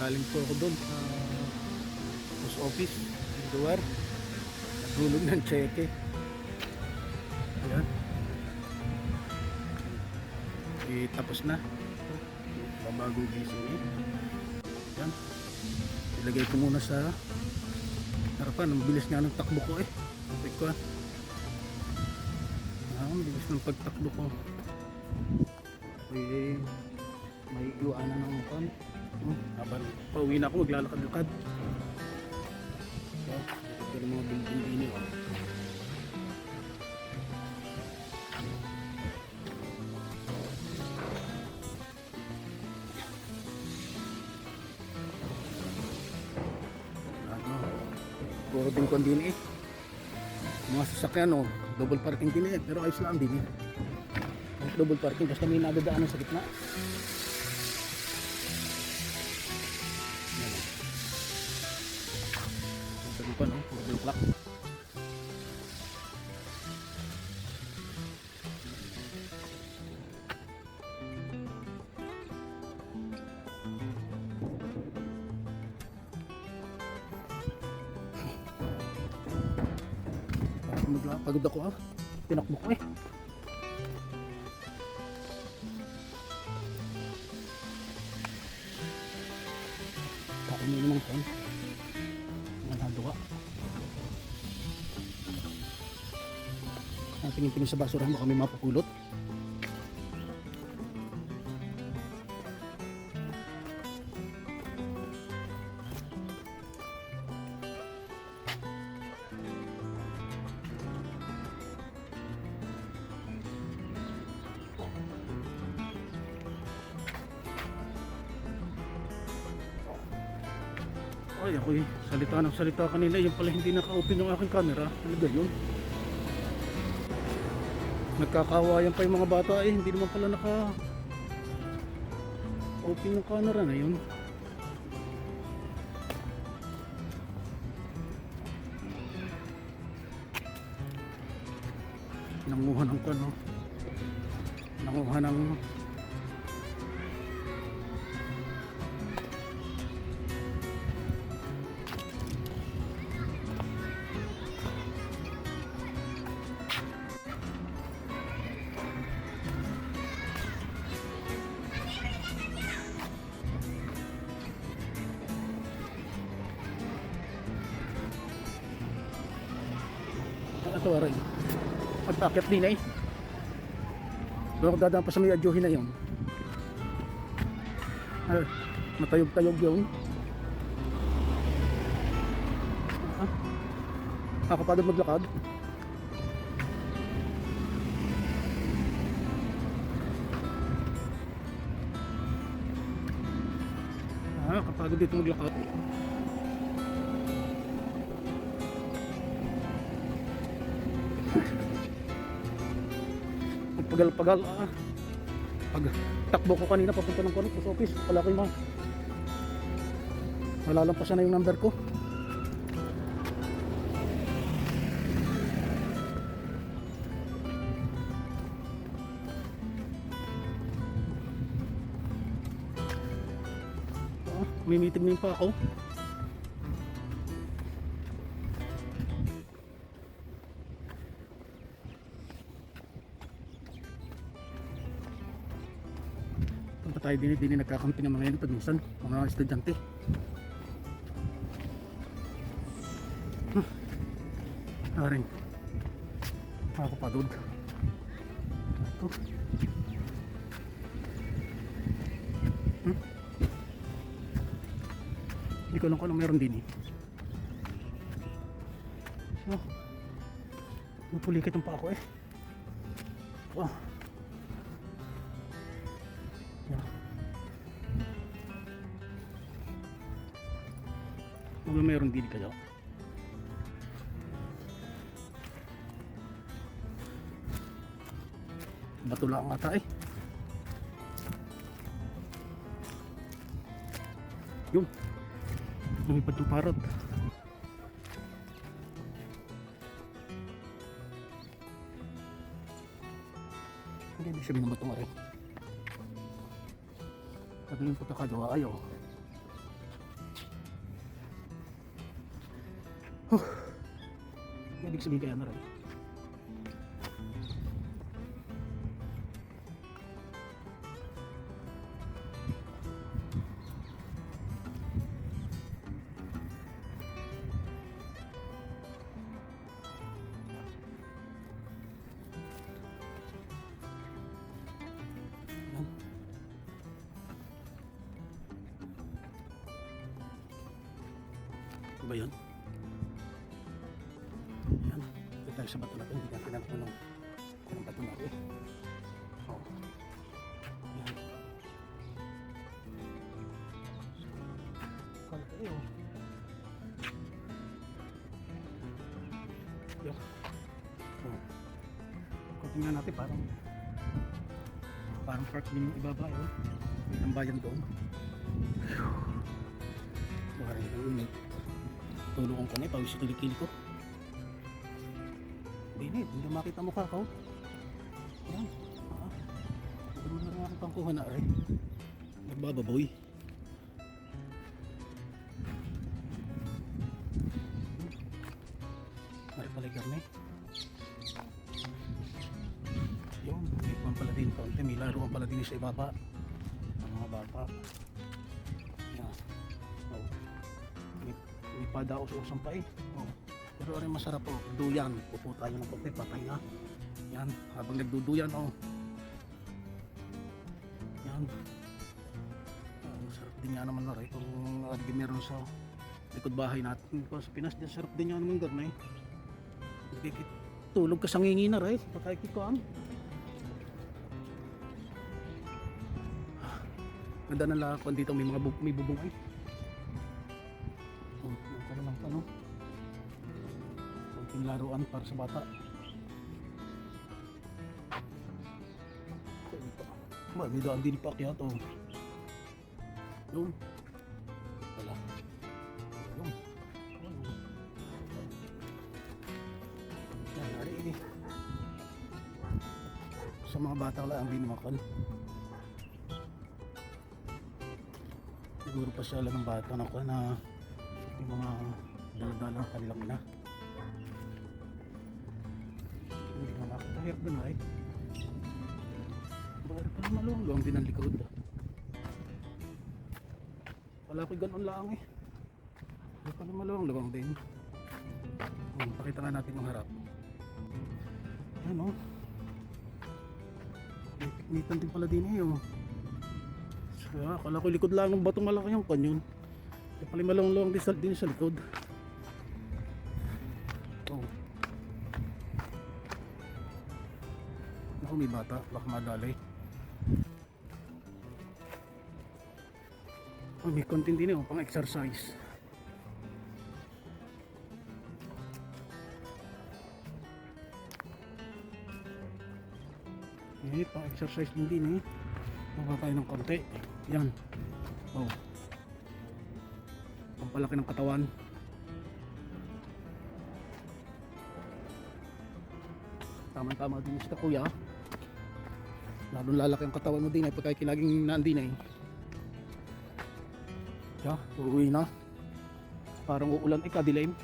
galing po ako doon sa post office ng lugar. Nagulog ng cheque. Ayan. Tapos na. Babago gising eh. Ayan. Ilagay ko muna sa harapan. Ang bilis nga ng takbo ko eh. Kapit ko ah. Ang bilis ng pagtakbo ko. Okay. May iwanan ng mukan. Habang pauwi na ako, maglalakad-lakad. Ito yung mga building din yun. Puro din ko din eh. Mga sasakyan oh, double parking din eh. Pero ayos lang din eh. Double parking basta may nadadaanan sa gitna. Sabi pa no, double clock. Pagod ako ah. Tinakbo ko eh. Kain mo naman kan. Nagagawa. Ang tingin-tingin sa basurahan baka may mapupulot. Ay, ako salita ng salita kanila. Yung pala hindi naka-open yung aking camera. Talaga yun. Nagkakawayan pa yung mga bata eh. Hindi naman pala naka-open yung camera na yun. Nanguha ng kano. Nanguha ng ito rin. Magpakit din eh. Pero dadaan pa sa may adyohin na yun. Matayog-tayog yun. Nakapagod maglakad. Kapagod dito maglakad. Pagal-pagal pag takbo ko kanina papunta ng post office wala ko yung malalampasan na yung number ko. May meeting din pa ako. Tayo din nagkakampi ng mga yan pag minsan mga estudyante. Aring nakakapagod ito. Hindi ko lang kung ano meron din eh. Napulikit ang pa ako eh. Wow. Kung mayroon din kayo. Bato lang ata eh. Yun. Lumipad yung parot. Hindi siya binabatong rin. Pag yung pagkakagawa ayaw. Ibig sabihin kaya na rin. Ano ba yun? Yan. Ito tayo sa bato na ito. Hindi natin natanong kung anong bato na ito. Oh. Yan. Kalaki yun. Yan. Oh. Kung tingnan natin parang park din yung ibaba yun. May tambayan doon. Parang yung init. Tulungan ko na eh, pawis sa kilikili ko. Hindi makita mukha ko. Yan. Hindi mo na rin ako pangkuha na rin. Nagbababoy. Mari pala garne. Yun, may pang pala din kaunti. May laruan pala din sa ibaba. Ang mga bata. Yan. Oh. May padaos-usang pa eh. Oh. Pero rin masarap po, duyan. Pupo tayo ng konti, patay na. Yan, habang nagduduyan oh. Yan. Masarap din nga naman na rin. Kung meron sa likod bahay natin. Kung sa Pinas, sarap din nga naman garna eh. Tulog ka sa ngingi na rin. Pakikikuan. Ganda ng lakon dito, may mga may bubong ay. Oh, nagkaroon ng tanong. Konting laruan para sa bata. May daan din pa kaya to. Yun. Wala. Yun. Yan, nari ini. Sa mga bata lang ang binimakal. Siguro pa siya lang ng bata na ko na yung mga daladala ng kanilang ina. Hindi na nakatahirap din ay. Bakit pa maluwang din ang likod. Wala ko ganun lang eh. Hindi pa maluwang din. Pakita nga natin yung harap. Ano? May piknitan din pala din eh oh. Akala ko likod lang ng batong malaki yung kanyon. Kaya pala malong-long din sa likod. Oh. Ako may bata, baka madalay. Oh, may content din pang exercise. Pang exercise din Maka tayo ng konti. Yan. Oh. Ang palaki ng katawan. Tama-tama din sa kuya. Lalo lalaki ang katawan mo din pagka kilaging naandin Yeah, uuwi na. Parang uulan kadilim.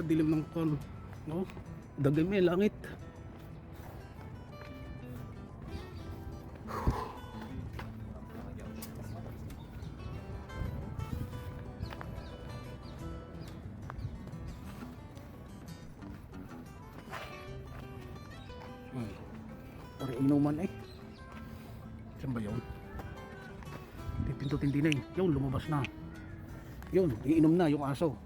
Dilim ng kon. No? Dagay may langit. Para inuman saan ba yun? Pindutin din yun, lumabas na yun, iinom na yung aso.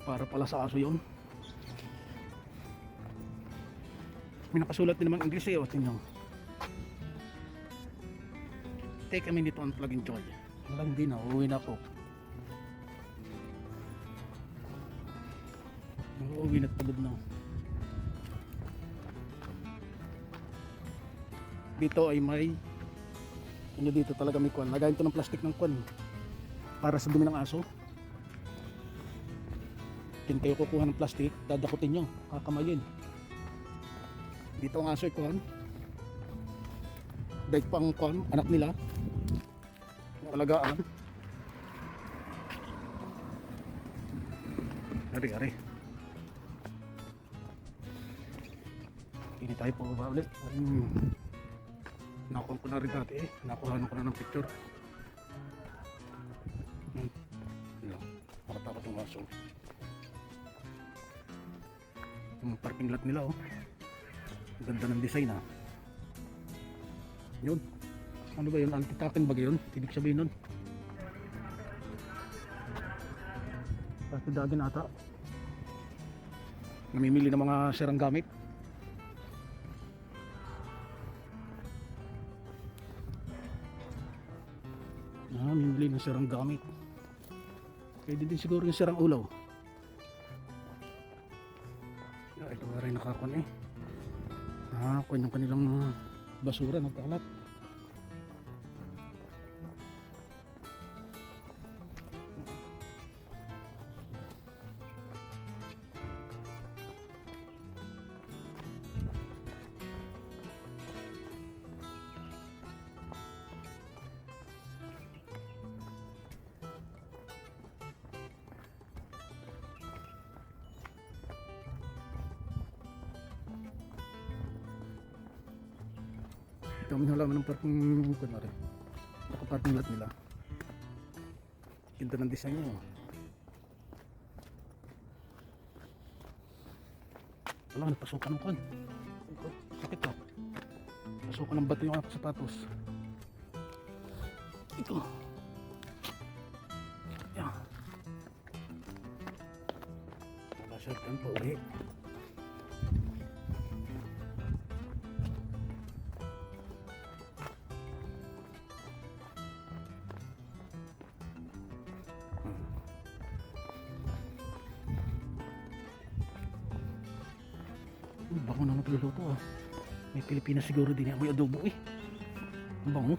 Para pala sa aso yun. May nakasulat din naman English o tingnan. Take a minute to unplug and enjoy. Walang din uuwi na ako. Uuwi na pagod na. Dito ay may dito talaga may kwan. Lagayin to ng plastic ng kwan para sa dumi ng aso. Kung kayo kukuha ng plastic, dadakutin nyo, kakamayin. Dito ang aso ay kwan. Dahil pang kwan, anak nila. alagaan. Ari. Hindi tayo po ba ulit. Nakuha ko na rin dati eh. Nakuha ko na ng picture. Makatakot yung aso. Yung parking lot nila oh. Ganda ng design ah. Yun. Ano ba yun? Anti-taken ba yun? Ibig sabihin nun. Pati dagin ata. Namimili ng mga sirang gamit. Namimili ng sirang gamit. Pwede din siguro yung sirang ulaw. Ito nga rin nakakon eh. Nakakon yung kanilang basura nagkalat. Kami halaman ng parking kunwari. Naka-parking lot nila. Ganda ng design nyo. Wala, napasukan ng kan. Sakit ka. Pasukan ng bato yung aking sapatos. Ito. Yan. Nakasartan pa ulit. Bako na nagluluto ah. May Pilipinas siguro din yan. May adobo eh. Ang bango.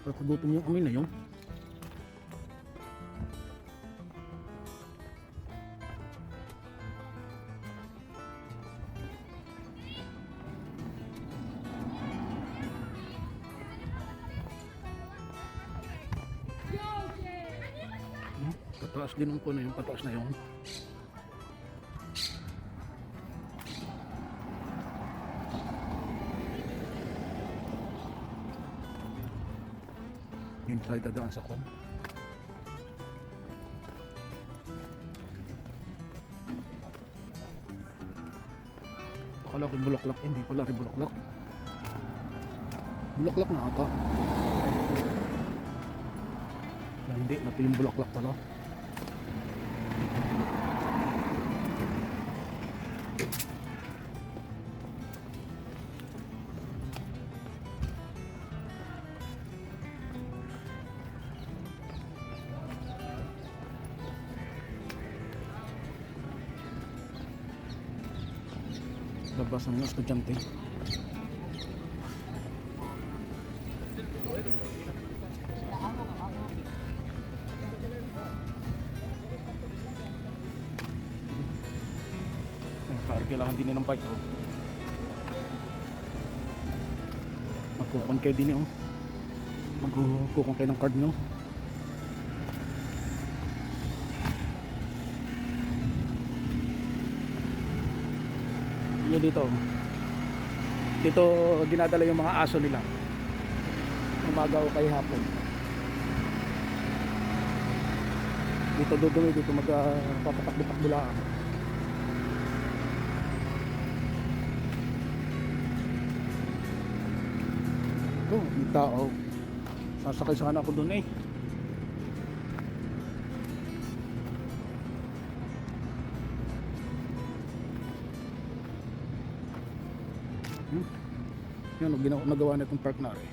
Pagkagutom yung amin na yun. Pataas din ang puno yung pataas na yun. Yung tayo dadaan sa kon. Akala ko bulaklak, hindi pala rin bulaklak. Bulaklak na ata. Hindi, napiling bulaklak pala. Labas ng mga estudyante. Kailangan din ng bike oh. Magkukon kayo din oh. Magkukon kayo ng card nyo. Yun dito. Dito dinadala yung mga aso nila. Umaga o kay hapon. Dito dudumi dito magpapatakbo-takbo lang. Oh, yung tao. Sasakay sana ako dun eh. Yan o, nagawa na itong park na rin.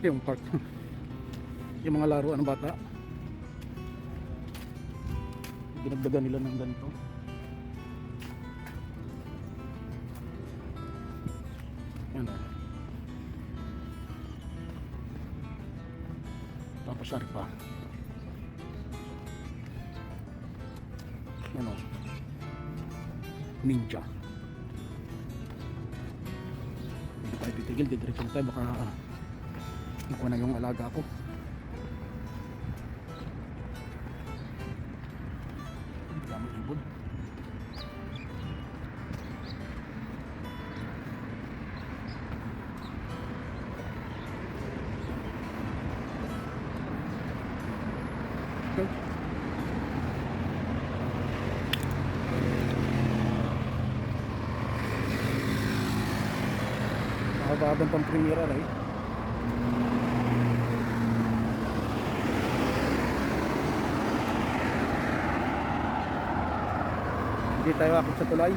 Yung park. Yung mga laruan ng bata. Dinagdagan nila ng ganito. Yan o. Tapos sari pa. Yan o. Ninja. Hindi tayo titigil, didiretso tayo, baka ikuha na yung alaga ko. Ang daming ibon. Okay. Nakababang pang premiera rin. Hindi tayo akit sa tulay.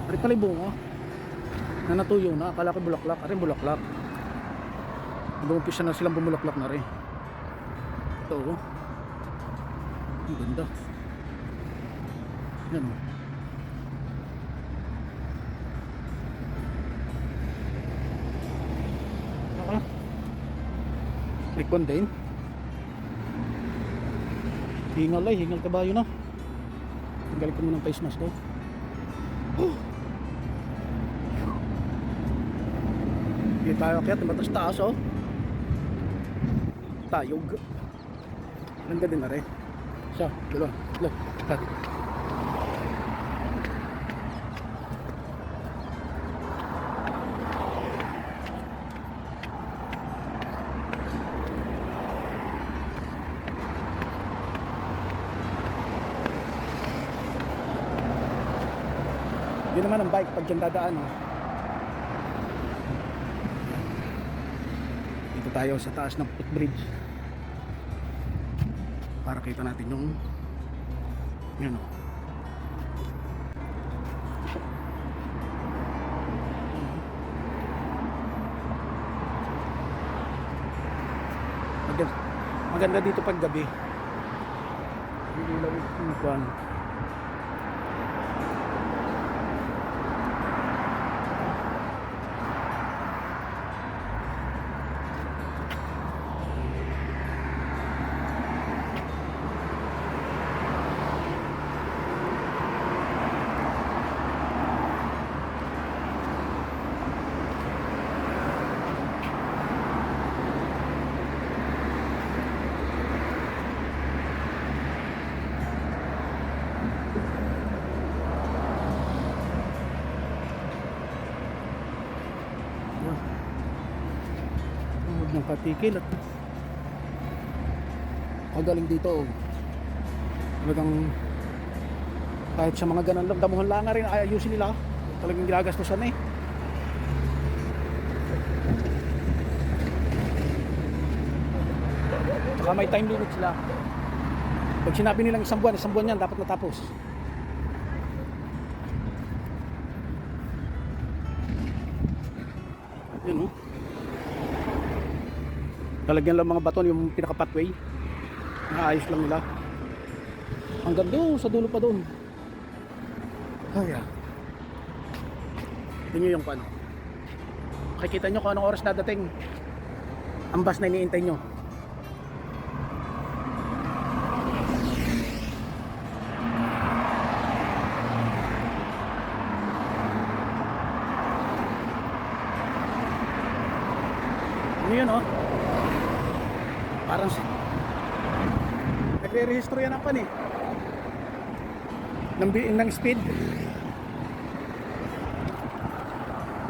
Ari pala yung bunga na natuyo na, akala ko bulaklak. Ari bulaklak. Nag-umpisa na silang bumulaklak na rin. Ito oh. Ang ganda. Yan oh. Likon din. Hingal ay, hingal kabayo na. Tanggalin ko muna ng face mask ko. Hindi tayo kaya tumatas taas oh. Tayog. Ang ganda na rin. Siya, dalawa. Cut. Yun naman ang bike pag dyan dadaan oh. Dito tayo sa taas ng footbridge para kita natin yung yun oh. Maganda dito pag gabi. Hindi lang yung kuwan. Huwag nang patikil at magaling dito oh. Talagang kahit sa mga ganun lang, damuhan lang nga rin ayusin nila. Talagang ginagastusan eh. Saka may time limit sila. Pag sinabi nilang isang buwan yan dapat natapos. Yun oh. Talagyan lang mga baton yung pinaka-pathway. Naayos lang nila. Hanggang doon, sa dulo pa doon. Ay, ito nyo yung paano. Makikita nyo kung anong oras dadating ang bus na iniintay nyo. Ano yun oh? Parang nagre-rehistro yan ang pan eh ng speed.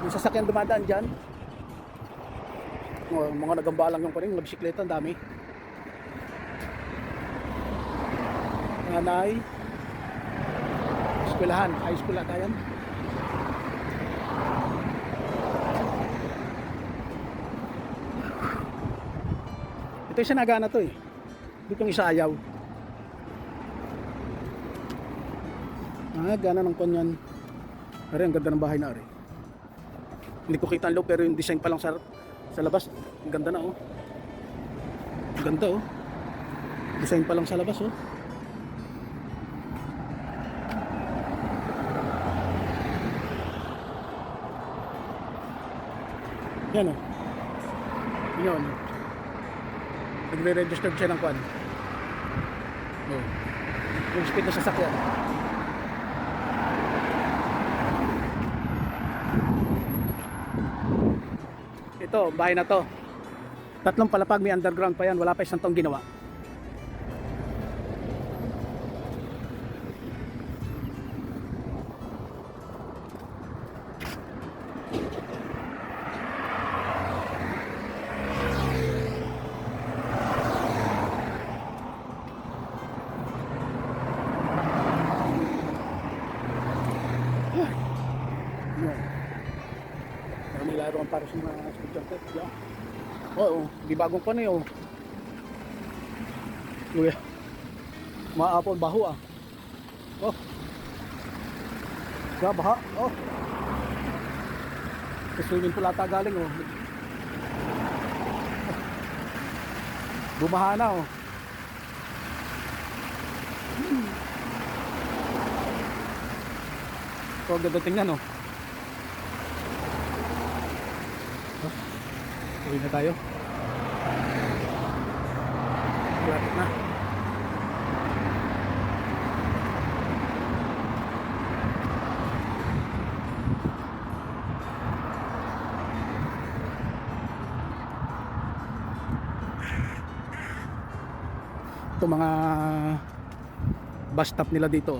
Yung sasakyan dumadaan dyan mga nagambalang yung paning mga bisikleta, ang dami. Nanay eskwelahan, high school ata yan. Ito yung sinagana to eh. Dito yung isa ayaw. Gana ng kanyan. Ari, ang ganda ng bahay na ari. Hindi ko kita ang loob pero yung design pa lang sa labas. Ang ganda na oh. Ang ganda oh. Design pa lang sa labas oh. Yan o. Yun. Nagre-register siya ng kwan. Oh. Yung speed na sasakyan. Ito, bahay na to. 3 palapag, may underground pa yan. Wala pa isang taong ginawa. Yan. Pero may laruan para sa mga estudyante. Yan. Oo, di bagong pa na yun. Uy, maapol baho ah. Oh. Baha. Oh. Swimming pool ata galing oh. Bumaha na oh. So, ganda tingnan oh. Uwi na tayo. Lapit na. Ito mga bus stop nila dito.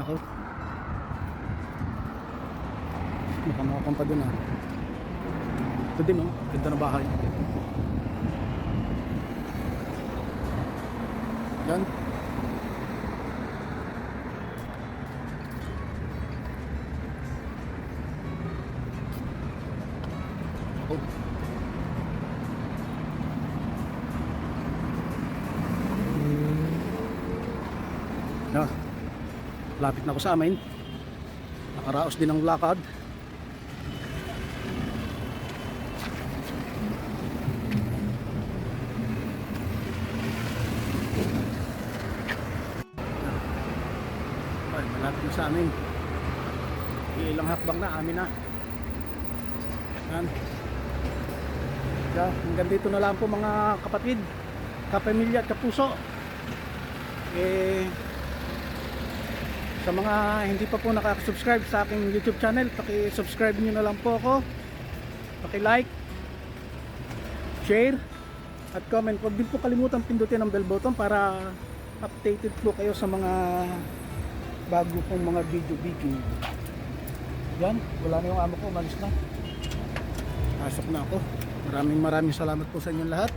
Ako. Nakamukha pa dun ah. Ito din oh, ganda na bahay. Yan. Oh. Yeah. Lapit na ako sa amin. Nakaraos din ang lakad. Malapit na sa amin. Ilang hakbang na, amin na. Yan. Hanggang dito na lang po mga kapatid, kapamilya at kapuso. Sa mga hindi pa po nakaka-subscribe sa aking YouTube channel, paki-subscribe nyo na lang po ako. Paki-like, share, at comment. Huwag din po kalimutan pindutin ang bell button para updated po kayo sa mga bago pong mga video. Yan, wala na yung amo ko, umalis na. Pasok na ako. Maraming salamat po sa inyong lahat.